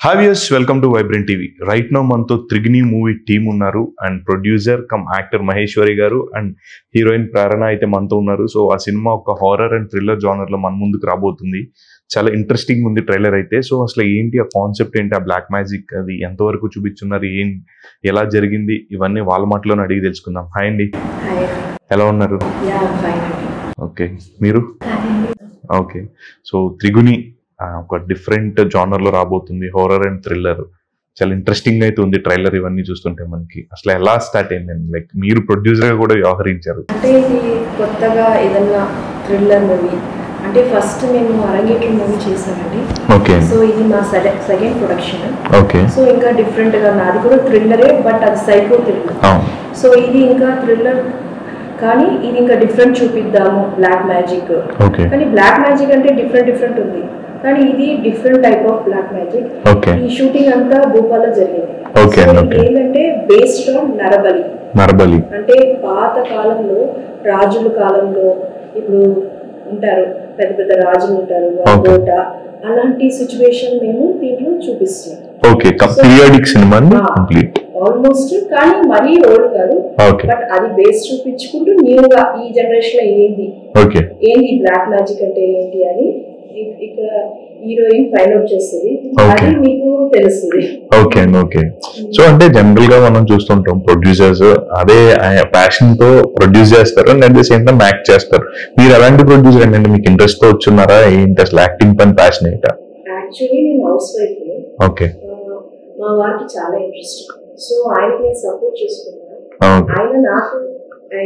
Hi viewers, welcome to Vibrant TV. Right now మనతో త్రిగిని movie team ఉన్నారు and producer come actor Maheshwari గారు and heroine ప్రేరణ అయితే మనతో ఉన్నారు. సో ఆ సినిమా ఒక హారర్ అండ్ థ్రిల్లర్ జానర్ లో మన ముందుకు రాబోతుంది. చాలా ఇంట్రెస్టింగ్ ఉంది ట్రైలర్ అయితే. సో అసలు ఏంటి ఆ కాన్సెప్ట్, ఏంటి ఆ బ్లాక్ మ్యాజిక్, అది ఎంతవరకు చూపించున్నారు, ఎలా జరిగింది, ఇవన్నీ వాళ్ళ మాటలోనే అడిగి తెలుసుకుందాం. హాయ్ అండి, ఎలా ఉన్నారు? ఓకే, మీరు? ఓకే, సో త్రిగుని ఒక డిఫరెంట్ జానర్ లో రాబోతుంది, హారర్ అండ్ థ్రిల్లర్. చాలా ఇంట్రెస్టింగ్ అయితే ఉంది ట్రైలర్. ఇవన్నీ చూస్తుంటే మనకి అసలు ఎలా స్టార్ట్ అయిందండి? లైక్ మీరు ప్రొడ్యూసర్ గా కూడా వ్యవహరించారు. అంటే ఇది కొత్తగా ఏదన్నా థ్రిల్లర్ మూవీ అంటే ఫస్ట్ మేము అరంగేట్ర మూవీ చేసామండి. ఓకే, సో ఇది మా సెకండ్ ప్రొడక్షన్. ఓకే, సో ఇంకా డిఫరెంట్ గా నాది కూడా థ్రిల్లరే, బట్ అది సైకో థ్రిల్లర్. సో ఇది ఇంకా థ్రిల్లర్ కానీ ఇది ఇంకా డిఫరెంట్ చూపిద్దాము, బ్లాక్ మ్యాజిక్. కానీ బ్లాక్ మ్యాజిక్ అంటే డిఫరెంట్ ఉంది, కానీ ఇది different type of black magic. ఈ షూటింగ్ అంతా భూపాల్లో జరిగింది. ఏంటంటే బేస్డ్ ఆన్ నరబలి. అంటే పాత కాలంలో, రాజుల కాలంలో ఇప్పుడు ఉంటారు, పెద్ద పెద్ద రాజులు ఉంటారు, కోట, అలాంటి సిచ్యువేషన్ మేము దీంట్లో చూపిస్తున్నాం. ఆల్మోస్ట్, కానీ మరీ ఓల్డ్ కాదు, బట్ అది బేస్ చూపించుకుంటూ న్యూగా ఈ జనరేషన్ లో ఏంటి బ్లాక్ మ్యాజిక్ అంటే ఏంటి అని ఇక్కడ హీరోయిన్ ఫైండ్ అవుట్ చేస్తుంది, అది మీకు తెలుస్తుంది. Okay okay. సో అంటే జనరల్ గా మనం చూస్తుంటాం ప్రొడ్యూసర్స్ అదే ప్యాషన్ తో ప్రొడ్యూస్ చేస్తారు and at the same time act చేస్తారు. మీరు ఎలాంటి ప్రొడ్యూసర్ అండి? మీకు ఇంట్రెస్ట్ తో వచ్చున్నారా? ఏంటి అసలు యాక్టింగ్ పని ప్యాషన్ ఏంటా? యాక్చువల్లీ నేను హౌస్ వైఫ్. ఓకే, మా వారికి చాలా ఇంట్రెస్ట్, సో ఆయనకి నేను సపోర్ట్ చేసుకున్నాను. ఆయన నాకు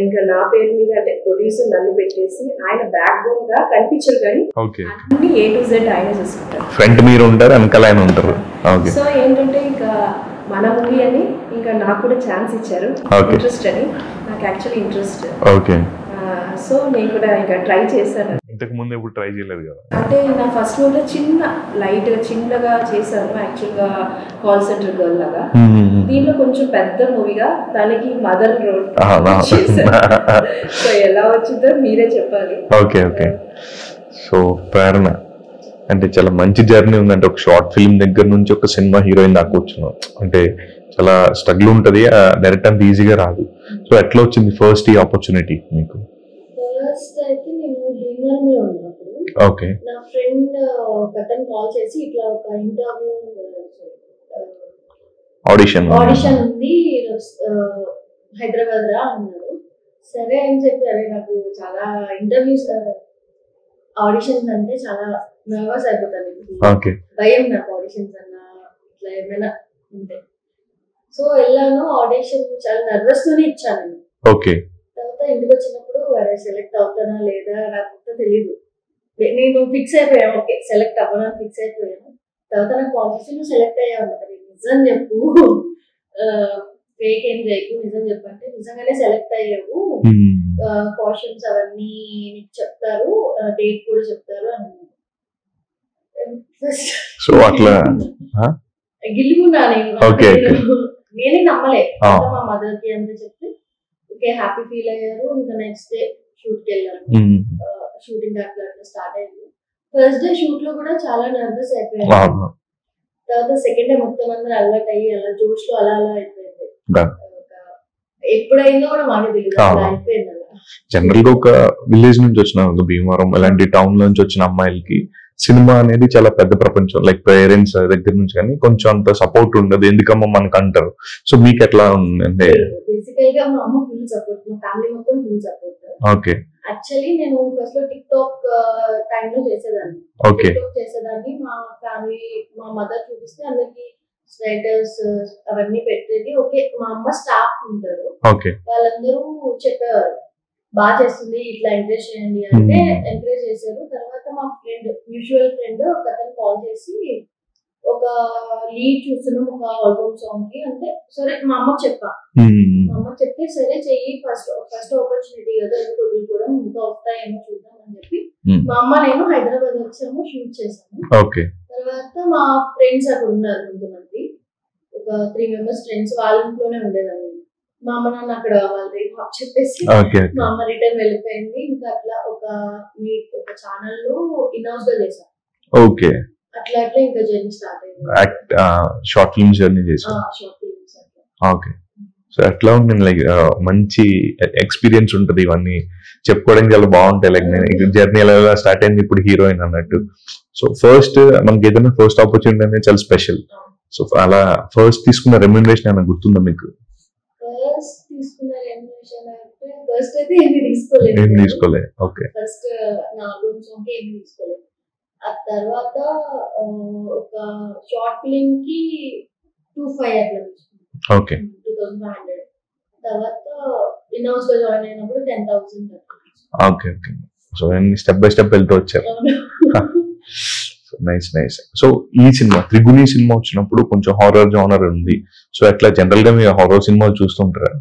ఇంకా నా పేరు మీద అంటే ప్రొడ్యూసర్ నన్ను పెట్టేసి ఆయన బ్యాక్ బోన్ గా కనిపించరు, కానీ అన్ని A to Z ఆయన చూసుకుంటారు. ఫ్రంట్ మీరు ఉంటారు, వెనకాల ఆయన ఉంటారు. సో ఏంటంటే ఇంకా మన మూవీ అని ఇంకా నాకు కూడా ఛాన్స్ ఇచ్చారు, ఇంట్రెస్ట్ అని. నాకు యాక్చువల్లీ ఇంట్రెస్ట్. ఓకే, సో నేను కూడా ఇంకా ట్రై చేశాను. ఇంతకు ముందు ఎప్పుడు ట్రై చేయలేదు కదా? అంటే నా ఫస్ట్ మూవీలో చిన్నగా చేశాను, యాక్చువల్గా కాల్ సెంటర్ గర్ల్ లాగా. దీంట్లో కొంచెం పెద్ద మూవీగా దానికి మదర్ రోల్ చేశాను. సో ఎలా వచ్చిందో మీరే చెప్పాలి. Okay okay. సో ప్రేరణ అంటే చాలా మంచి జర్నీ ఉందంటే, ఒక షార్ట్ ఫిల్మ్ దగ్గర నుంచి ఒక సినిమా హీరోయిన్ దాకా వచ్చినాం అంటే చాలా స్ట్రగుల్ ఉంటుంది, డైరెక్ట్ అంత ఈజీగా రాదు. సో ఎట్లా వచ్చింది ఫస్ట్ ఈ ఆపర్చునిటీ మీకు? ఫస్ట్ అయితే నేను భీమవరంలో ఉన్నప్పుడు నా ఫ్రెండ్ ఒకతను కాల్ చేసి ఇట్లా ఒక ఇంటర్వ్యూ ఆడిషన్ ఉంది హైదరాబాద్ రా అన్నాడు. సరే అని చెప్పి, అరే నాకు చాలా ఇంటర్వ్యూస్ ఆడిషన్స్ అంటే చాలా నర్వస్ అయిపోతాను, భయం నాకు ఆడిషన్స్ అన్నా ఇట్లా ఏమైనా ఉంటే. సో వెళ్ళాను, ఆడిషన్ చాలా నర్వస్ తోనే ఇచ్చాను. తర్వాత ఇంటికి వచ్చినప్పుడు అరే సెలెక్ట్ అవుతానా లేదా నాకు తెలియదు. నేను ఫిక్స్ అయిపోయాను, ఓకే సెలెక్ట్ అవ్వడానికి ఫిక్స్ అయిపోయాను. తర్వాత నాకు కాల్ చేసి నువ్వు సెలెక్ట్ అయ్యావు అన్నది, నిజం చెప్పు, ఫేక్ ఏం చేయకు, నిజం చెప్పంటే నిజంగానే సెలెక్ట్ అయ్యావు, క్వశ్చన్స్ అవన్నీ నీకు చెప్తారు, డేట్ కూడా చెప్తారు అని. గిల్లుకున్నా నేనే నమ్మలే. మా మదర్ కి అంతా చెప్తే ఓకే హ్యాపీ ఫీల్ అయ్యారు. ఇంకా నెక్స్ట్ డే షూట్ కి వెళ్ళాను. షూటింగ్ అట్లా స్టార్ట్ అయింది. ఫస్ట్ డే షూట్ లో కూడా చాలా నర్వస్ అయిపోయాను. తర్వాత సెకండ్ డే మొత్తం అందరూ అలర్ట్ అయ్యి అలా జోష్ లో అలా అయిపోయింది. ఎప్పుడైందో కూడా మాకు తెలియదు, అలా అయిపోయింది. జనరల్ గా ఒక విలేజ్ నుంచి వచ్చిన భీమవరం అలాంటి టౌన్ నుంచి వచ్చిన అమ్మాయిలకి సినిమా అనేది చాలా పెద్ద ప్రపంచం. లైక్ పేరెంట్స్ దగ్గర నుంచి కానీ కొంచెం అంత సపోర్ట్ ఉండదు, ఎందుకమ్మా మనకు అంటారు. సో మీకు ఎట్లా ఉంది? బేసికల్ గా మా అమ్మ ఫుల్ సపోర్ట్, మా ఫ్యామిలీ మొత్తం ఫుల్ సపోర్ట్. ఓకే. యాక్చువల్లీ నేను ఫస్ట్ లో టిక్ టాక్ టైమ్ లో చేసేదాన్ని. మా ఫ్యామిలీ, మా మదర్ చూపిస్తే అందరికి స్టేటస్ అవన్నీ పెట్టేది. ఓకే, మా అమ్మ స్టాఫ్ ఉంటారు, వాళ్ళందరూ చెప్పేవారు బాగా చేస్తుంది, ఇట్లా ఎంకరేజ్ చేయండి అంటే ఎంకరేజ్ చేశారు. తర్వాత మా ఫ్రెండ్, మ్యూచువల్ ఫ్రెండ్ ఒక అతను కాల్ చేసి ఒక లీడ్ చూస్తున్నాం ఒక ఆల్బమ్ సాంగ్ కి అంటే, సరే మా అమ్మకి చెప్పా. మా అమ్మకి చెప్తే సరే చెయ్యి, ఫస్ట్ ఆపర్చునిటీ కదా, ఎందుకు వదులుకోవడం, ఇంకా వస్తాయేమో చూద్దాం అని చెప్పి మా అమ్మ నేను హైదరాబాద్ వచ్చాము, షూట్ చేసాము. తర్వాత మా ఫ్రెండ్స్ అక్కడ ఉన్నారు కొంతమంది, ఒక 3 members ఫ్రెండ్స్, వాళ్ళ ఇంట్లోనే ఉండేదాన్ని. మా అమ్మ నాన్న అక్కడ వాళ్ళది చెప్పేసి మా అమ్మ రిటర్న్ వెళ్ళిపోయింది. ఇంకా అట్లా ఒక ఛానల్ లో ఇన్హౌస్ గా చేశాను. అట్లా ఇంకా జర్నీ స్టార్ట్ అయింది. షార్ట్ ఫిల్మ్స్ జర్నీ చేశారు. షార్ట్ ఫిల్మ్స్ అట్లా. ఓకే. సో ఎట్లా ఉంటుంది లైక్ మంచి ఎక్స్పీరియన్స్ ఉంటుంది, ఇవన్నీ చెప్పుకోవడానికి చాలా బాగుంటాయి. లైక్ నేను జర్నీ ఎలా స్టార్ట్ అయింది, ఇప్పుడు హీరోయిన్ అన్నట్టు. సో ఫస్ట్ మనకి ఏదైనా ఫస్ట్ ఆపర్చునిటీ అనేది చాలా స్పెషల్. సో అలా ఫస్ట్ తీసుకున్న రెమ్యునరేషన్ ఏమైనా గుర్తుందా మీకు? ఫస్ట్ తీసుకున్న రెమ్యునరేషన్ అంటే ఫస్ట్ అయితే ఏమీ తీసుకోలేదు. ఏం తీసుకోలేదు. ఓకే. ఫస్ట్ నా ఆల్బమ్ సాంగ్ కి ఏమీ తీసుకోలేదు. ఆ తర్వాత ఒక షార్ట్ ఫిల్మ్ కి 2,500 అట్లా తీసుకున్నాను. ఓకే. 2,500. తర్వాత ఇన్ హౌస్ లో జాయిన్ అయినప్పుడు 10,000. Okay. Okay. So step by step వెళ్తూ వచ్చారు. Nice nice. సో ఈ సినిమా త్రిగుణి సినిమా వచ్చినప్పుడు కొంచెం హారర్ జానర్ ఉంది. సో అట్లా జనరల్ గా మీరు హారర్ సినిమాలు చూస్తుంటారా?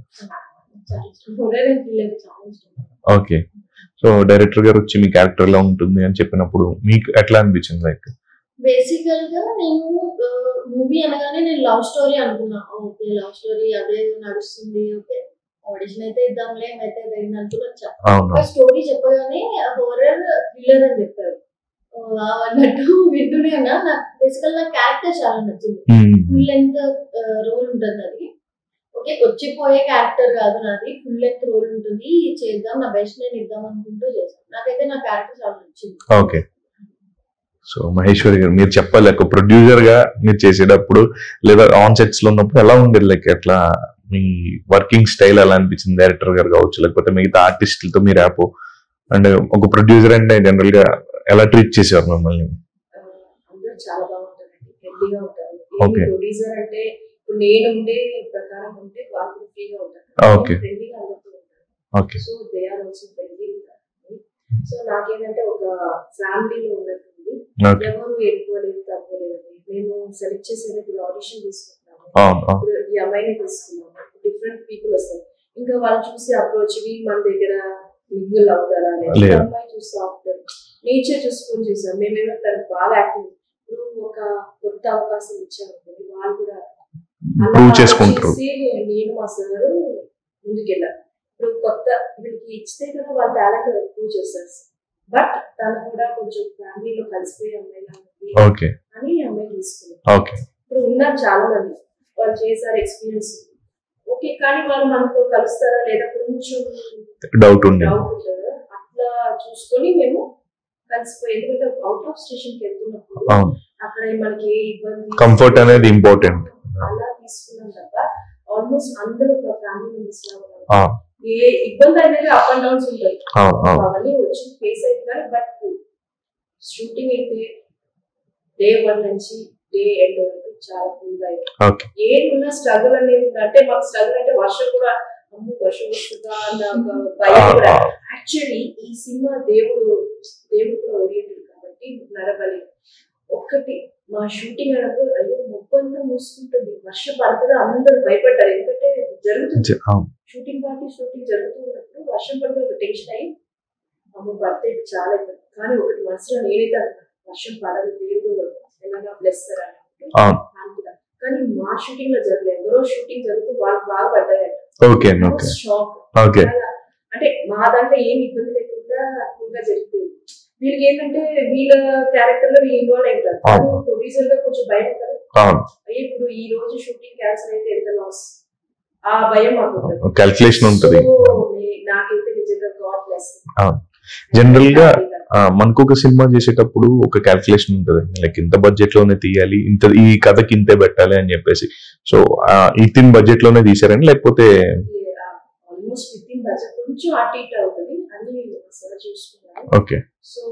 ఓకే. సో డైరెక్టర్ గారు వచ్చి మీ క్యారెక్టర్ ఎలా ఉంటుంది అని చెప్పినప్పుడు మీకు ఎట్లా అనిపించింది? లైక్ బేసికల్ గా నేను మూవీ అనగానే నేను లవ్ స్టోరీ అనుకున్నా. ఓకే లవ్ స్టోరీ అదే నడుస్తుంది, ఓకే ఆడిషన్ అయితే ఇద్దాంలే అయితే అయింది అనుకున్నా. స్టోరీ చెప్పగానే హారర్ థ్రిల్లర్ అని చెప్పారు. అన్నట్టు వింటూనే ఉన్నా. నాకు బేసికల్ నా క్యారెక్టర్ చాలా నచ్చింది. ఫుల్ లెంత్ రోల్ ఉంటుంది అది. ఓకే వచ్చిపోయే క్యారెక్టర్ కాదు నాది, ఫుల్ లెంత్ రోల్ ఉంటుంది. చేద్దాం, నా బెస్ట్ నేను ఇద్దాం అనుకుంటూ చేశాను. నాకైతే నా క్యారెక్టర్ చాలా నచ్చింది. ఓకే. సో మహేశ్వరి గారు మీరు చెప్పాలి, ఒక ప్రొడ్యూసర్ గా మీరు చేసేటప్పుడు లేదా ఆన్ సెట్స్ లో ఉన్నప్పుడు ఎలా ఉండేది? లైక్ ఎట్లా మీ వర్కింగ్ స్టైల్ ఎలా అనిపించింది? డైరెక్టర్ గారు కావచ్చు, లేకపోతే మిగతా ఆర్టిస్టులతో మీరు యాప్ అండ్ ఒక ప్రొడ్యూసర్ అంటే జనరల్ గా ఎలా ట్రీట్ చేసేవారు మిమ్మల్ని? అందరూ చాలా బాగుంటారండి, ఫ్రెండ్లీగా ఉంటారు. ప్రొడ్యూసర్ అంటే ఇప్పుడు నేను ఉండే ప్రకారం ఉంటే వాళ్ళు ఫ్రీగా ఉంటారు, ఫ్రెండ్లీగా అందరితో ఉంటారు. Okay. So they are also friendly. So నాకేంటంటే ఒక ఫ్యామిలీలో ఉన్నట్టుంది. ఎవరు ఎక్కువలేదు తక్కువలేదండి. మేము సెలెక్ట్ చేసేటప్పుడు ఆడిషన్ తీసుకుంటాము. ఇప్పుడు ఈ అమ్మాయిని తీసుకున్నాము, డిఫరెంట్ పీపుల్ వస్తారు. ఇంకా వాళ్ళు చూసి అప్రోచ్ మన దగ్గర మింగిల్ అవుతారా అనేది అమ్మాయి చూస్తూ ఉంటారు. నేచర్ చూసుకొని చూసాం. మేమేమో తనకు బాగా యాక్టివ్. ఇప్పుడు ఒక కొత్త అవకాశం ఇచ్చామనుకోండి, వాళ్ళు కూడా నేను మా సార్ ముందుకెళ్ళాను. ఇప్పుడు కొత్త వీళ్ళకి ఇచ్చితే కదా వాళ్ళ టాలెంట్ ప్రూవ్ చేస్తారు. బట్ తను కూడా కొంచెం ఫ్యామిలీలో కలిసిపోయే అమ్మాయి అని అమ్మాయి తీసుకున్నాం. ఇప్పుడు ఉన్నారు చాలా మంది, వాళ్ళు చేశారు ఎక్స్పీరియన్స్. ఓకే, కానీ వాళ్ళు మనతో కలుస్తారా లేదా కొంచెం డౌట్ ఉంటుంది. అట్లా చూసుకొని మేము కలిసిపోయి, ఎందుకంటే అవుట్ ఆఫ్ స్టేషన్ కి వెళ్తున్నప్పుడు అక్కడ మనకి ఏ ఇబ్బంది, కంఫర్ట్ అనేది ఇంపార్టెంట్, అలా తీసుకున్నాం తప్ప ఆల్మోస్ట్ అందరూ ఒక ఫ్యామిలీ మెంబర్స్ లా ఉన్నారు. ఏ ఇబ్బంది అనేది అప్ అండ్ డౌన్స్ ఉంటాయి, అవన్నీ వచ్చి ఫేస్ అయింది. కానీ బట్ షూటింగ్ అయితే డే 1 నుంచి డే ఎండ్ వరకు చాలా కూల్ గా అయింది. ఏమున్నా స్ట్రగుల్ అనేది అంటే మాకు స్ట్రగుల్ అంటే వర్షం కూడా, అమ్ము వర్షం వస్తుందా అన్న భయం కూడా. యాక్చువల్లీ ఈ సినిమా దేవుడు కూడా ఓరియంటెడ్ కాబట్టి నరబలి ఒక్కటి మా షూటింగ్ అయినప్పుడు అయ్యో మొప్పంతా మూసుకుంటుంది, వర్షం పడుతుందా అందరూ భయపడ్డారు. ఎందుకంటే జరుగుతుంది షూటింగ్ షూటింగ్ జరుగుతున్నప్పుడు వర్షం పడితే ఒక టెన్షన్ అయ్యి అమ్మ పడితే చాలా ఇబ్బంది. కానీ ఒకటి మనసులో నేనైతే వర్షం పడదు, దేవుడు ఎలాగా బ్లెస్ అనుకుంటా. కానీ మా షూటింగ్ లో జరగలేదు. ఎవరో షూటింగ్ జరుగుతూ వాళ్ళు బాగా పడ్డాయంట. షాక్. అంటే మా దాంట్లో ఏమి ఇబ్బంది లేకుండా కూల్గా జరిగిపోయింది. వీళ్ళకి ఏంటంటే వీళ్ళ క్యారెక్టర్ లో వీళ్ళు ఇన్వాల్వ్ అయిపోతారు, కానీ ప్రొడ్యూసర్ గా కొంచెం భయం ఉంటారు. ఇప్పుడు ఈ రోజు షూటింగ్ క్యాన్సిల్ అయితే ఎంత లాస్, ఆ భయం మాకు క్యాల్కులేషన్ ఉంటుంది. నాకైతే నిజంగా గాడ్ బ్లెస్. జనరల్ గా మనకు ఒక సినిమా చేసేటప్పుడు ఒక క్యాల్కులేషన్ ఉంటుంది, లైక్ ఇంత బడ్జెట్ లోనే తీయాలి, ఇంత ఈ కథకి ఇంతే పెట్టాలి అని చెప్పేసి. సో ఇన్ బడ్జెట్ లోనే తీసారని లేకపోతే ఆల్మోస్ట్ విత్ బడ్జెట్ కొంచెం అటు ఇటు అవుతుంది అని చూసుకున్నాను. ఓకే. సో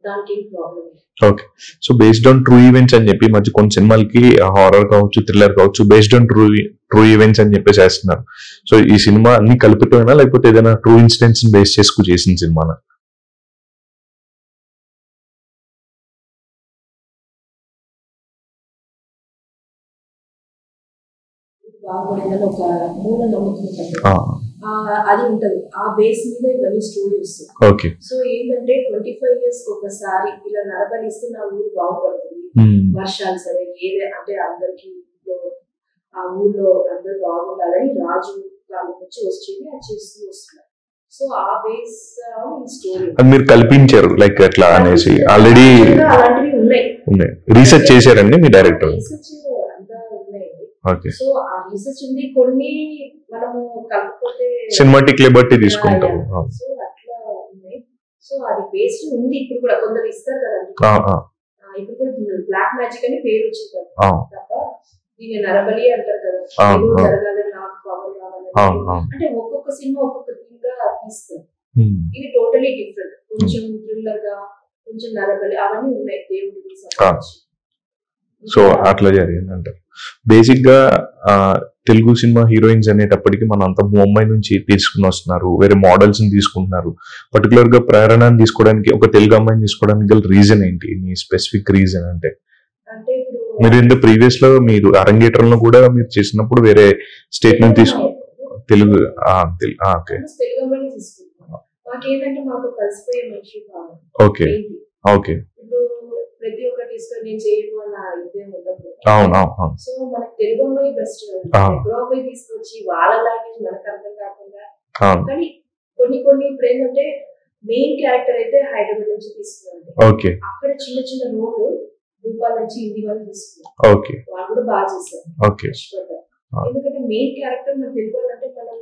దానికి ఏం problem. Okay. So based on true events అని చెప్పి మంచి కొన్ని సినిమాలకి హారర్ కావచ్చు, థ్రిల్లర్ కావచ్చు, బేస్డ్ ఆన్ ట్రూ ఈవెంట్స్ అని చెప్పేసి వేస్తున్నారు. సో ఈ సినిమా అన్ని కలుపుతోనా లేకపోతే ఏదైనా ట్రూ ఇన్సిడెంట్స్ బేస్ చేసుకు చేసిన సినిమానా? బాగుపడేదని ఒక మూల నమ్మకం అది ఉంటది. ఆ బేస్ మీద ఇవన్నీ స్టోరీ వస్తుంది. ఓకే. సో ఏంటంటే 25 years ఒకసారి ఇలా నరబలిస్తే నా ఊరు బాగుపడుతుంది, వర్షాలు సరే ఏదే అంటే అందరికి ఆ ఊర్లో అందరూ బాగుండాలని రాజు కాలం నుంచి వచ్చేది అది చేస్తూ వస్తున్నారు. సో ఆ బేస్ స్టోరీ మీరు కల్పించారు లైక్ ఎట్లా అనేసి ఆల్రెడీ అలాంటివి ఉన్నాయి. రీసెర్చ్ చేశారండి మీ డైరెక్టర్? రీసెర్చ్ అంతా ఉన్నాయి. ఓకే. సో ఆ రీసెర్చ్ ఉంది, కొన్ని మనము కలుపుకోతే సినిమాటిక్ లిబర్టీ తీసుకుంటాం. సో అట్లా ఉన్నాయి. సో అది బేస్డ్ ఉంది. ఇప్పుడు కూడా కొందరు ఇస్తారు కదండి, ఇప్పుడు కూడా బ్లాక్ మ్యాజిక్ అని పేరు వచ్చింది తప్ప దీన్ని నరబలి అంటారు కదా, జరగాలని నాకు పవర్ కావాలని. అంటే ఒక్కొక్క సినిమా ఒక్కొక్క థీమ్ గా తీస్తారు. ఇది టోటలీ డిఫరెంట్. కొంచెం థ్రిల్లర్ గా, కొంచెం నరబలి అవన్నీ ఉన్నాయి దేవుడికి సంబంధించి. సో అట్లా జరిగింది అంటారు. బేసిక్ గా తెలుగు సినిమా హీరోయిన్స్ అనేటప్పటికి మన అంతా ముంబై నుంచి తీసుకుని వస్తున్నారు, వేరే మోడల్స్ ని తీసుకుంటున్నారు. పర్టికులర్ గా ప్రేరణని తీసుకోవడానికి, ఒక తెలుగు అమ్మాయిని తీసుకోవడానికి గల రీజన్ ఏంటి, మీ స్పెసిఫిక్ రీజన్ అంటే? మీరు ఇంత ప్రీవియస్ లో మీరు అరంగేట్రంలో కూడా మీరు చేసినప్పుడు వేరే స్టేట్ నుంచి తెలుగు మాకేంటంటే మాకు కలిసిపోయే మనిషి కావాలి. Okay okay. ఇప్పుడు ప్రతి ఒక్క తీసుకొని నేను చేయను అన్న ఇదేం ఉండదు. అవును. సో మనకు తెలుగు అమ్మాయి బెస్ట్. ఎక్కడో అమ్మాయి తీసుకొచ్చి వాళ్ళ లాంగ్వేజ్ మనకు అర్థం కాకుండా, కానీ కొన్ని ఇప్పుడు ఏంటంటే మెయిన్ క్యారెక్టర్ అయితే హైదరాబాద్ నుంచి తీసుకున్నాను. ఓకే. అక్కడ చిన్న చిన్న రోడ్లు భూపాల్ నుంచి హిందీ వాళ్ళు తీసుకున్నారు. ఓకే. వాళ్ళు కూడా బాగా చేశారు. ఓకే. ఎందుకంటే మెయిన్ క్యారెక్టర్ మన తెలుగు అంటే మనం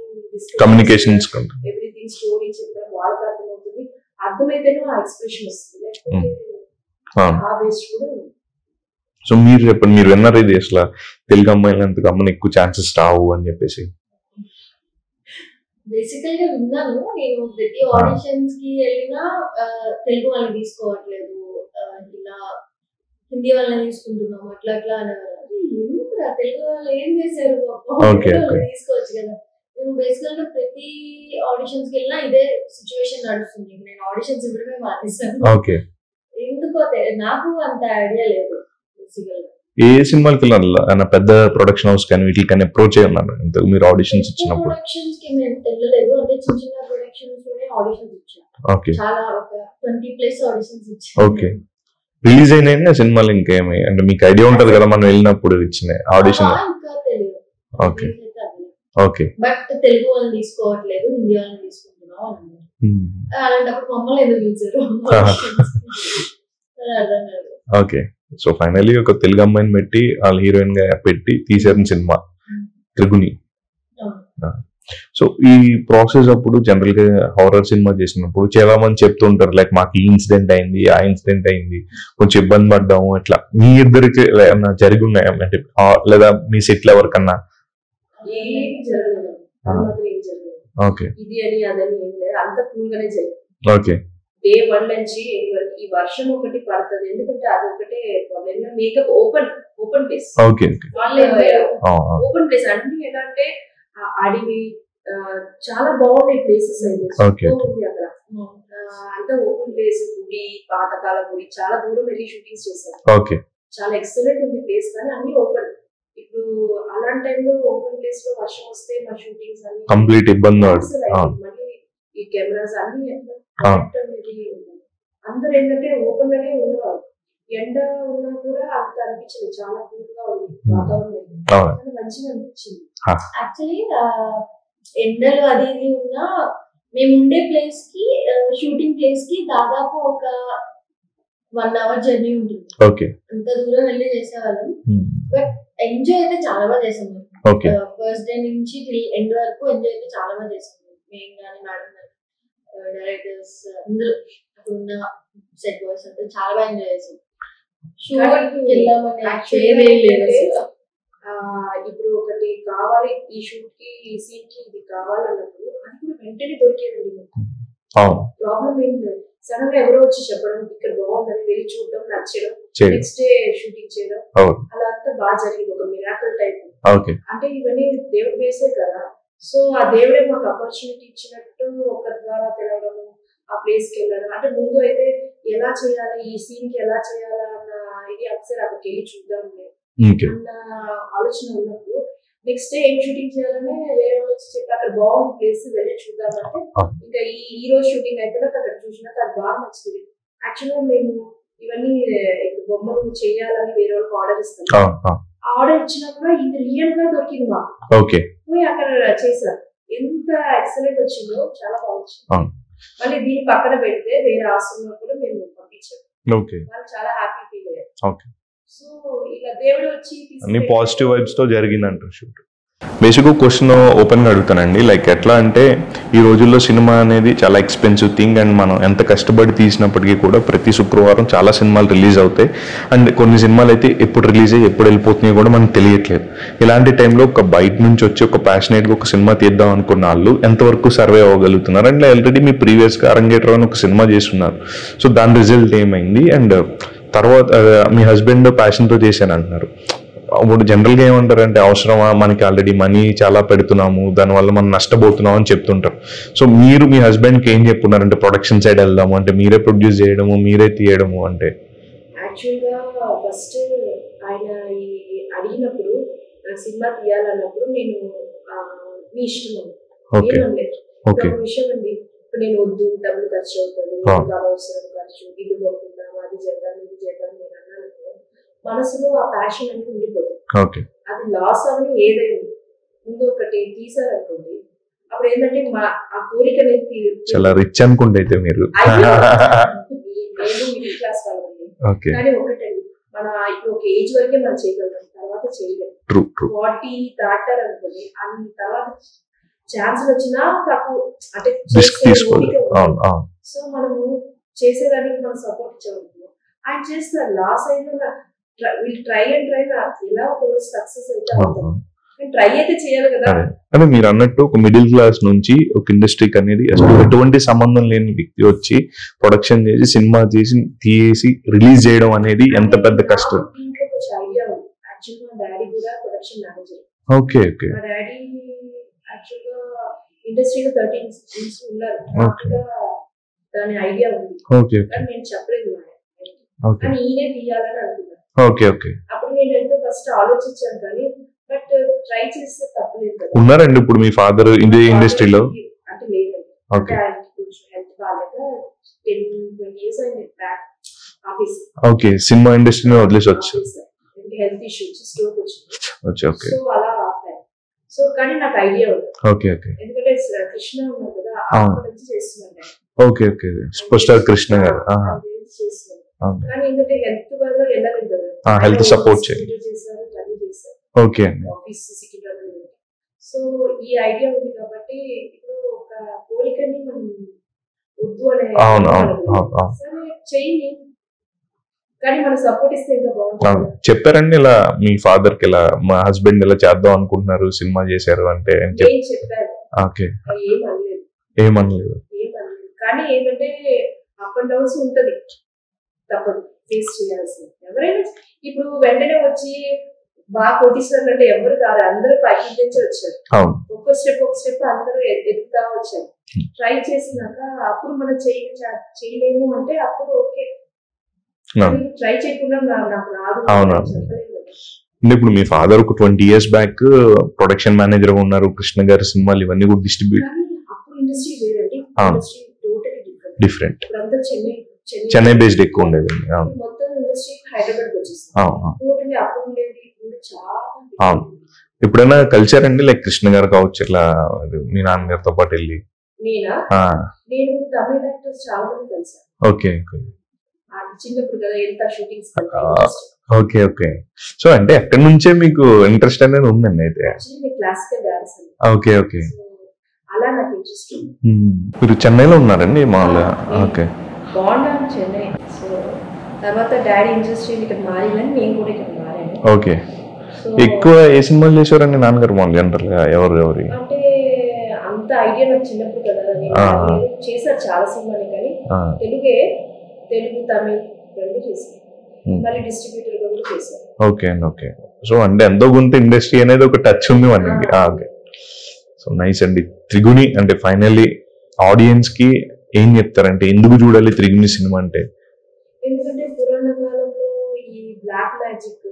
కమ్యూనికేషన్స్ ఎవ్రీథింగ్ స్టోరీ చెప్పడం వాళ్ళకి అర్థమవుతుంది. అర్థమైతేనే ఆ ఎక్స్ప్రెషన్ వస్తుంది. లేకపోతే ఆ బేస్ కూడా. సో మీరు చెప్పండి, మీరు విన్నారు ఇది అసలు తెలుగు అమ్మాయిలు ఎంత గమ్మని ఎక్కువ ఛాన్సెస్ రావు అని చెప్పేసి? బేసికల్ గా విన్నాను. నేను ప్రతి ఆడిషన్స్ కి వెళ్ళినా తెలుగు వాళ్ళని తీసుకోవట్లేదు, ఇలా హిందీ వాళ్ళని తీసుకుంటున్నాం అట్లా అనేవారు. ఎందుకు తెలుగు వాళ్ళు ఏం చేశారు తీసుకోవచ్చు కదా. నేను బేసికల్ గా ప్రతి ఆడిషన్స్ కి వెళ్ళినా ఇదే సిచ్యువేషన్ నడుస్తుంది. నేను ఆడిషన్స్ ఇవ్వడమే మానేశాను. ఎందుకో నాకు అంత ఐడియా లేదు. బేసికల్ గా ఏ సినిమాలకి వెళ్ళాలి పెద్ద ప్రొడక్షన్ హౌస్ కానీ వీటికి కానీ అప్రోచ్ అయ్యి ఉన్నారు మీరు ఆడిషన్స్ ఇచ్చినప్పుడు? ప్రొడక్షన్స్ కి మేము వెళ్ళలేదు. అంటే చిన్న చిన్న ప్రొడక్షన్స్ లోనే ఆడిషన్స్ ఇచ్చాను. చాలా ఒక 20+ ఆడిషన్స్ ఇచ్చాను. ఓకే. రిలీజ్ అయిన సినిమాలు ఇంకేమి అంటే మీకు ఐడియా ఉంటది కదా మనం వెళ్ళినప్పుడు ఇచ్చిన ఆడిషన్? ఇంకా తెలియదు. Okay okay. బట్ తెలుగు వాళ్ళని తీసుకోవట్లేదు, హిందీ వాళ్ళని తీసుకుంటున్నాం అన్నారు. అలాంటప్పుడు మమ్మల్ని ఎందుకు పిలిచారు అర్థం కాదు. ఓకే. సో ఫైనల్లీ ఒక తెలుగు అమ్మాయిని పెట్టి వాళ్ళ హీరోయిన్ గా పెట్టి తీసారు సినిమా త్రిగుణి. సో ఈ ప్రాసెస్ అప్పుడు జనరల్ గా హారర్ సినిమా చేసినప్పుడు చాలా మంది చెప్తుంటారు లైక్ మాకు ఈ ఇన్సిడెంట్ అయింది, ఆ ఇన్సిడెంట్ అయింది, కొంచెం ఇబ్బంది పడ్డాము, ఇట్లా మీ ఇద్దరికి ఏమన్నా జరిగి ఉన్నాయా అంటే, లేదా మీ సెటిల్ ఎవరికన్నా? ఓకే. ఓకే. డే 1 నుంచి ఈ వర్షం ఒకటి పడుతుంది, ఎందుకంటే అది ఒకటే problem. Makeup open place. Okay. Open place అన్ని ఎలా అంటే అడవి, చాలా బాగున్నాయి ప్లేసెస్ అయితే. అక్కడ అంతా ఓపెన్ ప్లేస్, గుడి, పాతకాల గుడి, చాలా దూరం వెళ్ళి షూటింగ్స్ చేశారు. ఓకే. చాలా ఎక్సలెంట్ ఉంది ప్లేస్, కానీ అన్ని ఓపెన్. ఇప్పుడు అలాంటి టైంలో ఓపెన్ ప్లేస్ లో వర్షం వస్తే మా షూటింగ్స్ అన్ని కంప్లీట్ ఇబ్బంది. మళ్ళీ ఈ కెమెరాస్ అన్ని అందరూ ఏంటంటే ఓపెన్ లోనే ఉన్నవారు. ఎండ ఉన్నా కూడా అంత అనిపించదు, చాలా కూల్గా ఉంది వాతావరణం, మంచిగా అనిపించింది. యాక్చువల్లీ ఎండలు అది ఇది ఉన్నా మేము ఉండే ప్లేస్ కి షూటింగ్ ప్లేస్ కి దాదాపు ఒక 1 hour జర్నీ ఉంటుంది. అంత దూరం వెళ్ళి చేసేవాళ్ళం. బట్ ఎంజాయ్ అయితే చాలా బాగా చేసాం. ఫస్ట్ డే నుంచి ఎండ్ వరకు ఎంజాయ్ అయితే చాలా బాగా చేసాం. మేము కానీ మేడం కానీ డైరెక్టర్స్ అందరూ అక్కడున్న సెట్ బాయ్స్ అంటే చాలా బాగా ఎంజాయ్ చేసాం. షూటింగ్ వెళ్ళామని ఇప్పుడు ఒకటి కావాలి, ఈ షూట్ కి ఈ సీన్ కి ఇది కావాలన్నప్పుడు అది కూడా వెంటనే దొరికేదండి. ప్రాబ్లం ఏం లేదు. సడన్ గా ఎవరో వచ్చి చెప్పడం ఇక్కడ బాగుందని వెళ్ళి చూడడం, నచ్చడం, నెక్స్ట్ డే షూటింగ్ చేయడం, అలా అంతా బాగా జరిగింది. ఒక మిరాకిల్ టైప్. అంటే ఇవన్నీ దేవుడి బేసే కదా. సో ఆ దేవుడే మాకు ఆపర్చునిటీ ఇచ్చినట్టు ఒకరి ద్వారా తెలవడము, ఆ ప్లేస్ కి వెళ్ళడం. అంటే ముందు అయితే ఎలా చేయాలి, ఈ సీన్ కి ఎలా చేయాలా అన్న ఇది ఒకసారి అక్కడికి వెళ్ళి చూద్దాం అన్న ఆలోచన ఉన్నప్పుడు నెక్స్ట్ డే ఏం షూటింగ్ చేయాలని వేరే వాళ్ళు వచ్చి చెప్పి అక్కడ బాగుంది ప్లేస్ వెళ్ళి చూద్దామంటే, ఇంకా ఈ రోజు షూటింగ్ అయిపోయినాక అక్కడ చూసినాక అది బాగా నచ్చింది. యాక్చువల్గా మేము ఇవన్నీ ఇప్పుడు బొమ్మలు చేయాలని వేరే వాళ్ళకి ఆర్డర్ ఇస్తాం. ఆర్డర్ ఇచ్చినప్పుడు ఇది రియల్ గా దొరికింది మాకు. పోయి అక్కడ చేశారు. ఎంత ఎక్సలెంట్ వచ్చిందో, చాలా బాగా వచ్చింది. మళ్ళీ దీన్ని పక్కన పెడితే వేరే ఆశ్రమంలో కూడా మేము పంపించాము. వాళ్ళు చాలా హ్యాపీ ఫీల్ అయ్యారు. ఓకే. సో ఇలా దేవుడు వచ్చి అన్ని పాజిటివ్ వైబ్స్ తో జరిగిందంటారు షూట్. బేసిక్గా క్వశ్చన్ ఓపెన్గా అడుగుతానండి, లైక్ ఎట్లా అంటే ఈ రోజుల్లో సినిమా అనేది చాలా ఎక్స్పెన్సివ్ థింగ్ అండ్ మనం ఎంత కష్టపడి తీసినప్పటికీ కూడా ప్రతి శుక్రవారం చాలా సినిమాలు రిలీజ్ అవుతాయి అండ్ కొన్ని సినిమాలు అయితే ఎప్పుడు రిలీజ్ అయ్యి ఎప్పుడు వెళ్ళిపోతున్నాయో కూడా మనకు తెలియట్లేదు. ఇలాంటి టైంలో ఒక బయట నుంచి వచ్చి ఒక ప్యాషనేట్గా ఒక సినిమా తీద్దాం అనుకున్న వాళ్ళు ఎంతవరకు సర్వే అవ్వగలుగుతున్నారు అండ్ ఆల్రెడీ మీ ప్రీవియస్గా అరంగేట్రం అని ఒక సినిమా చేస్తున్నారు, సో దాని రిజల్ట్ ఏమైంది అండ్ తర్వాత మీ హస్బెండ్ ప్యాషన్తో చేశాను అంటున్నారు. ఇప్పుడు జనరల్గా ఏమంటారంటే అవసరమా, మనకి ఆల్రెడీ మనీ చాలా పెడుతున్నాము దానివల్ల మనం నష్టపోతున్నాం అని చెప్తుంటారు. సో మీరు మీ హస్బెండ్కి ఏం చెప్పున్నారంటే ప్రొడక్షన్ సైడ్ వెళ్దాము అంటే మీరే ప్రొడ్యూస్ చేయడము మీరే తీయడము అంటే? యాక్చువల్గా ఫస్ట్ ఆయన అడిగినప్పుడు నాకు సినిమా తీయాలన్నప్పుడు నేను మీ ఇష్టం అండి ఒక విషయం అండి, ఇప్పుడు నేను వద్దు డబ్బులు ఖర్చు అవుతుంది, అవసరం ఖర్చు, ఇల్లు కొనుక్కుందాం అది చేద్దాం ఇది చేద్దాం నేను అన్నాను, మనసులో ఆ ప్యాషన్ అనేది ఉండిపోతుంది. అది లాస్ అవని ఏదైనా ముందు ఒకటి తీసారనుకోండి, అప్పుడు ఏంటంటే ఆ కోరిక అనేది చాలా రిచ్ అనుకుంటే అయితే మీరు మిడిల్ క్లాస్ వాళ్ళండి. కానీ ఒకటండి, మన ఇప్పుడు ఒక ఏజ్ వరకే మనం చేయగలుగుతాం, తర్వాత చేయలేము. 40 దాటారు అనుకోండి, అన్ని తర్వాత ఛాన్స్ వచ్చినా తక్కువ అంటే సో మనము చేసేదానికి మనం సపోర్ట్ ఇచ్చామనుకో ఆయన చేస్తారు. లాస్ అయినా వీళ్ళు ట్రై అండ్ ట్రై ఇలా ఒక రోజు సక్సెస్ అయితే అవుతాం, ట్రై అయితే చేయాలి కదా. అంటే మీరు అన్నట్టు ఒక మిడిల్ క్లాస్ నుంచి ఒక ఇండస్ట్రీకి అనేది అసలు ఎటువంటి సంబంధం లేని వ్యక్తి వచ్చి ప్రొడక్షన్ చేసి సినిమా తీసి రిలీజ్ చేయడం అనేది ఎంత పెద్ద కష్టం. ఐడియా ఉంది. యాక్చువల్గా మా డాడీ కూడా ప్రొడక్షన్ మేనేజర్. Okay okay. మా డాడీ యాక్చువల్గా ఇండస్ట్రీలో 13 years ఉన్నారు. దాని ఐడియా ఉంది. ఓకే. కానీ నేను చెప్పలేదు కానీ ఈయనే తీయాలని అనుకున్నాను. Okay okay. అప్పుడు నేను ఎంతో ఫస్ట్ ఆలోచించాను కానీ బట్ ట్రై చేస్తే తప్పలేదు కదా. ఉన్నారండి ఇప్పుడు మీ ఫాదర్ ఇండస్ట్రీలో? అంటే లేదండి, అంటే ఆయనకి కొంచెం హెల్త్ బాగాలేక 10-20 years అయింది బ్యాక్ ఆఫీస్. ఓకే. సినిమా ఇండస్ట్రీని వదిలేసి వచ్చి హెల్త్ ఇష్యూస్ స్ట్రోక్ వచ్చింది. ఓకే. సో అలా ఆపాను. సో కానీ నాకు ఐడియా ఉంది. Okay okay. ఎందుకంటే కృష్ణ ఉన్నారు కదా, అక్కడ నుంచి చేస్తున్నాను. Okay okay. Super star Krishna గారు చేస్తున్నాను. కానీ ఏంటంటే హెల్త్ వల్ల వెళ్ళలేదు కదా, హెల్త్ సపోర్ట్ చేశారు. ఓకే అండి. ఆఫీస్ సికింద్రాబాద్. సో ఈ ఐడియా ఉంది కాబట్టి ఇప్పుడు ఒక కోరికని మనం వద్దు అనే సరే చెయ్యి, కానీ మన సపోర్ట్ ఇస్తే ఇంకా బాగుంటుంది. చెప్పారండి ఇలా మీ ఫాదర్ కి ఇలా మా హస్బెండ్ ఇలా చేద్దాం అనుకుంటున్నారు సినిమా చేశారు అంటే? చెప్పారు. ఓకే. ఏమనలేదు. ఏమనలేదు. కానీ ఏంటంటే అప్ అండ్ డౌన్స్ ఉంటది, తప్పదు, ఫేస్ చేయాల్సింది. ఎవరైనా ఇప్పుడు వెంటనే వచ్చి బాగా కోటీశ్వరులు అంటే ఎవరు కాదు, అందరూ పైకి నుంచి వచ్చారు. ఒక్క స్టెప్ అందరూ ఎదుగుతా వచ్చారు. ట్రై చేసినాక అప్పుడు మనం చేయలేము అంటే అప్పుడు ఓకే, ట్రై చేయకుండా నాకు రాదు చెప్పలేదు. ఇప్పుడు మీ ఫాదర్ ఒక 20 years బ్యాక్ ప్రొడక్షన్ మేనేజర్ గా ఉన్నారు, కృష్ణ గారి సినిమాలు ఇవన్నీ కూడా డిస్ట్రిబ్యూట్. అప్పుడు ఇండస్ట్రీ వేరండి, ఇండస్ట్రీ టోటలీ డిఫరెంట్. ఇప్పుడంతా చెన్నై బేస్డ్ ఎక్కువ ఉండేది. మొత్తం ఇండస్ట్రీ హైదరాబాద్ వచ్చేసింది. టోటలీ అప్పుడు ఉండేది చాలా. ఎప్పుడైనా కల్చర్ అండి లైక్ కృష్ణ గారు కావచ్చు ఇట్లా మీ నాన్నగారితో పాటు వెళ్ళి? నేను తమిళ యాక్టర్స్ చాలా మంది కలిసాను. ఓకే. చిన్నప్పుడు కదా వెళ్తా షూటింగ్స్. Okay okay. సో అంటే ఎక్కడి నుంచే మీకు ఇంట్రెస్ట్ అనేది ఉందండి అయితే? Classical dance. Okay okay. అలా నాకు ఇంట్రెస్ట్ ఉంది. మీరు చెన్నైలో ఉన్నారండి మామూలుగా? ఓకే. బాగున్నాను చెన్నై. సో తర్వాత డాడీ ఇండస్ట్రీ ఇక్కడ మారిందని నేను కూడా ఇక్కడ మారాను. ఓకే. ఎక్కువ ఏ సినిమాలు చేశారండి నాన్నగారు మామూలు జనరల్ గా? ఎవరు అంటే అంత ఐడియా నాకు చిన్నప్పుడు కదా, చేశారు చాలా సినిమాలు కానీ తెలుగు తమిళ్ రెండు చేశాను. మళ్ళీ డిస్ట్రిబ్యూటర్ గా కూడా చేశాను. ఓకే అండి. ఓకే. సో అంటే ఎంతో కొంత ఇండస్ట్రీ అనేది ఒక టచ్ ఉంది మనకి. ఓకే. సో నైస్ అండి. త్రిగుణి అంటే ఫైనల్లీ ఆడియన్స్ కి ఏం చెప్తారంటే ఎందుకు చూడాలి త్రిగుణి సినిమా అంటే? ఎందుకంటే పురాణ కాలంలో ఈ బ్లాక్ మ్యాజిక్,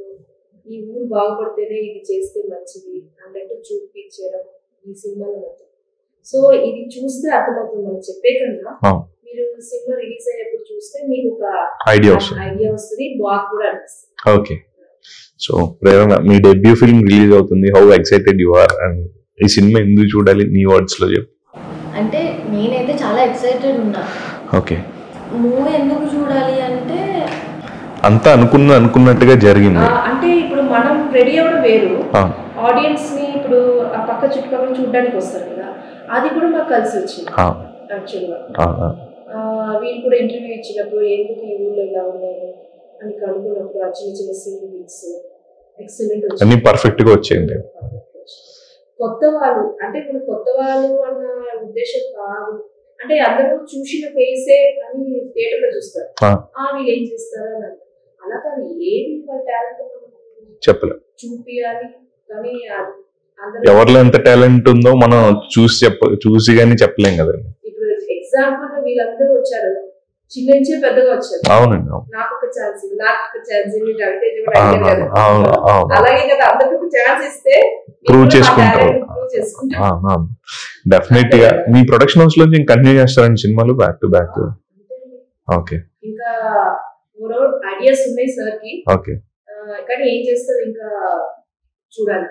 ఈ ఊరు బాగుపడితేనే ఇది చేస్తే మంచిది అన్నట్టు చూపించడం ఈ సినిమాలో మొత్తం. సో ఇది చూస్తే అర్థమవుతుంది, మనం చెప్పే కన్నా మీరు సినిమా రిలీజ్ అయ్యేప్పుడు చూస్తే మీకు ఒక ఐడియా వస్తుంది, బాగా కూడా అనిపిస్తుంది. ఓకే. సో ప్రేరణ, మీ డెబ్యూ ఫిల్మ్ రిలీజ్ అవుతుంది, how excited you are and ఈ సినిమా ఎందుకు చూడాలి నీ వర్డ్స్ లో చెప్పు. అంటే నేనైతే చాలా ఎక్సైటెడ్ ఉన్నా. ఓకే. మూవీ ఎందుకు చూడాలి అంటే అంతా అనుకున్నట్టుగా జరిగింది. అంటే ఇప్పుడు మనం రెడీ అవ్వడం వేరు, ఆడియన్స్ ని ఇప్పుడు ఆ పక్క చుట్టుపక్కల చూడడానికి వస్తారు కదా, అది కూడా మాకు కలిసి వచ్చింది యాక్చువల్గా. వీళ్ళు కూడా ఇంటర్వ్యూ ఇచ్చినప్పుడు ఎందుకు ఈ ఊళ్ళో ఇలా ఉన్నారు అని కనుక్కున్నప్పుడు ఆ చిన్న చిన్న సీన్ బీట్స్ ఎక్సలెంట్ అన్ని పర్ఫెక్ట్ గా వచ్చింది. కొత్త వాళ్ళు అంటే ఇప్పుడు కొత్త వాళ్ళు అన్న ఉద్దేశం కాదు, అంటే అందరూ చూసిన ఫేసే అని థియేటర్ లో చూస్తారు, వీళ్ళు ఏం చేస్తారు అని అంటారు. అలా కానీ ఏది వాళ్ళ టాలెంట్ చెప్పలేదు చూపియాలి, కానీ ఎవరిలో ఎంత టాలెంట్ ఉందో మనం చూసి కానీ చెప్పలేం కదా. ఇప్పుడు ఎగ్జాంపుల్ వీళ్ళందరూ వచ్చారు, చిన్న నుంచే పెద్దగా వచ్చారు. అవునండి, నాకు ఒక ఛాన్స్ అలాగే కదా, అందరికి ఒక ఛాన్స్ ఇస్తే ప్రూవ్ చేసుకుంటారు. డెఫినెట్ గా మీ ప్రొడక్షన్ హౌస్ లో కంటిన్యూ చేస్తారండి సినిమాలు బ్యాక్ టు బ్యాక్? ఓకే, ఇంకా ఐడియాస్ ఉన్నాయి సార్ కి, కానీ ఏం చేస్తారు ఇంకా చూడాలి.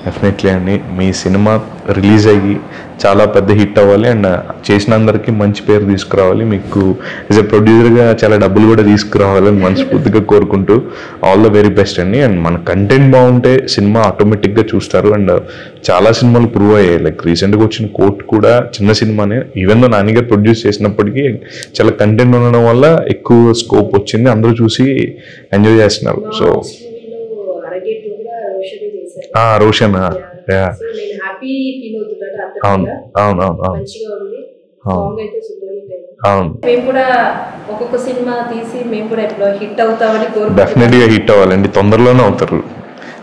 డెఫినెట్లీ అండి, మీ సినిమా రిలీజ్ అయ్యి చాలా పెద్ద హిట్ అవ్వాలి అండ్ చేసిన అందరికీ మంచి పేరు తీసుకురావాలి, మీకు యాజ్ ఎ ప్రొడ్యూసర్గా చాలా డబ్బులు కూడా తీసుకురావాలని మనస్ఫూర్తిగా కోరుకుంటూ ఆల్ ద వెరీ బెస్ట్ అండి. అండ్ మన కంటెంట్ బాగుంటే సినిమా ఆటోమేటిక్గా చూస్తారు అండ్ చాలా సినిమాలు ప్రూవ్ అయ్యాయి. లైక్ రీసెంట్గా వచ్చిన కోర్ట్ కూడా చిన్న సినిమానే, ఈవెన్ దో నాని గారు ప్రొడ్యూస్ చేసినప్పటికీ చాలా కంటెంట్ ఉండడం వల్ల ఎక్కువ స్కోప్ వచ్చింది, అందరూ చూసి ఎంజాయ్ చేస్తున్నారు. సో రోషన్, మేము కూడా ఒక్కొక్క సినిమా తీసి మేము కూడా హిట్ అవుతామని డెఫినెట్ గా హిట్ అవ్వాలండి, తొందరలోనే అవుతారు.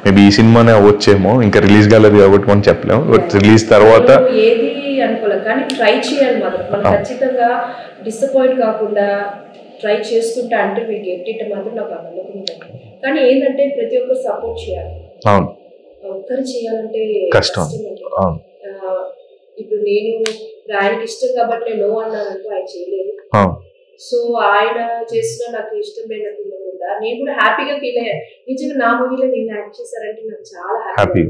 మేబీ ఈ సినిమానే అవ్వచ్చేమో, ఇంకా రిలీజ్ కాలేదు కాబట్టి మనం చెప్పలేము, బట్ రిలీజ్ తర్వాత ఏది అనుకోలేదు కానీ ట్రై చేయాలి మాత్రం, మనం ఖచ్చితంగా డిసప్పాయింట్ కాకుండా ట్రై చేసుకుంటా అంటే మీకు ఎట్టి మాత్రం నాకు నమ్మకం ఉంటుంది. కానీ ఏంటంటే ప్రతి ఒక్కరు సపోర్ట్ చేయాలి, ఒక్కరు చేయాలంటే కష్టం. ఇప్పుడు నేను ఆయనకి ఇష్టం కాబట్టి నేను నో అన్నానంటూ ఆయన చేయలేదు, సో ఆయన చేసిన నాకు ఇష్టం లేనట్టు నేను కూడా హ్యాపీగా ఫీల్ అయ్యాను. నిజంగా నా మూవీలో నేను యాక్ట్ చేశారంటే నాకు చాలా హ్యాపీ.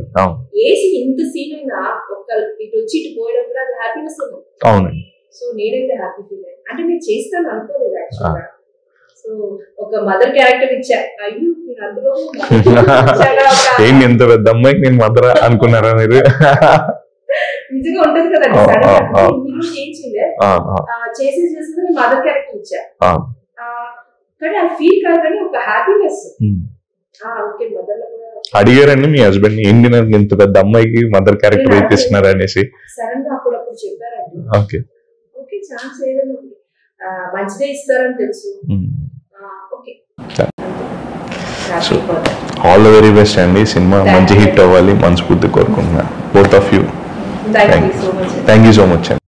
ఏసి ఇంత సీన్ అయినా ఒక్క ఇటు వచ్చి ఇటు పోయడం కూడా అది హ్యాపీనెస్ ఉంది. సో నేనైతే హ్యాపీ ఫీల్ అయ్యాను, అంటే నేను చేస్తాను అనుకోలేదు యాక్చువల్గా. సో ఒక మదర్ క్యారెక్టర్ ఇచ్చా, అయ్యో నేను అందులో ఎంత పెద్ద అమ్మాయికి నేను మదర్ అనుకున్నారా మీరు? నిజంగా ఉంటది కదండి, ఏం చేయలేదు చేసి మదర్ క్యారెక్టర్ ఇచ్చా, కానీ ఆ ఫీల్ కాదు కానీ ఒక హ్యాపీనెస్. ఓకే మదర్ లో కూడా అడిగారండి మీ హస్బెండ్ ఏంటి నాకు ఇంత పెద్ద అమ్మాయికి మదర్ క్యారెక్టర్ ఇస్తున్నారు అనేసి? సడన్ గా అప్పుడప్పుడు చెప్పారండి, ఓకే ఓకే ఛాన్స్ ఏదైనా మంచిదే ఇస్తారని తెలుసు. ఆల్ ద వెరీ బెస్ట్ అండి, సినిమా మంచి హిట్ అవ్వాలి మనస్ఫూర్తి కోరుకుంటున్నా. Both of you. Thank you so much అండి.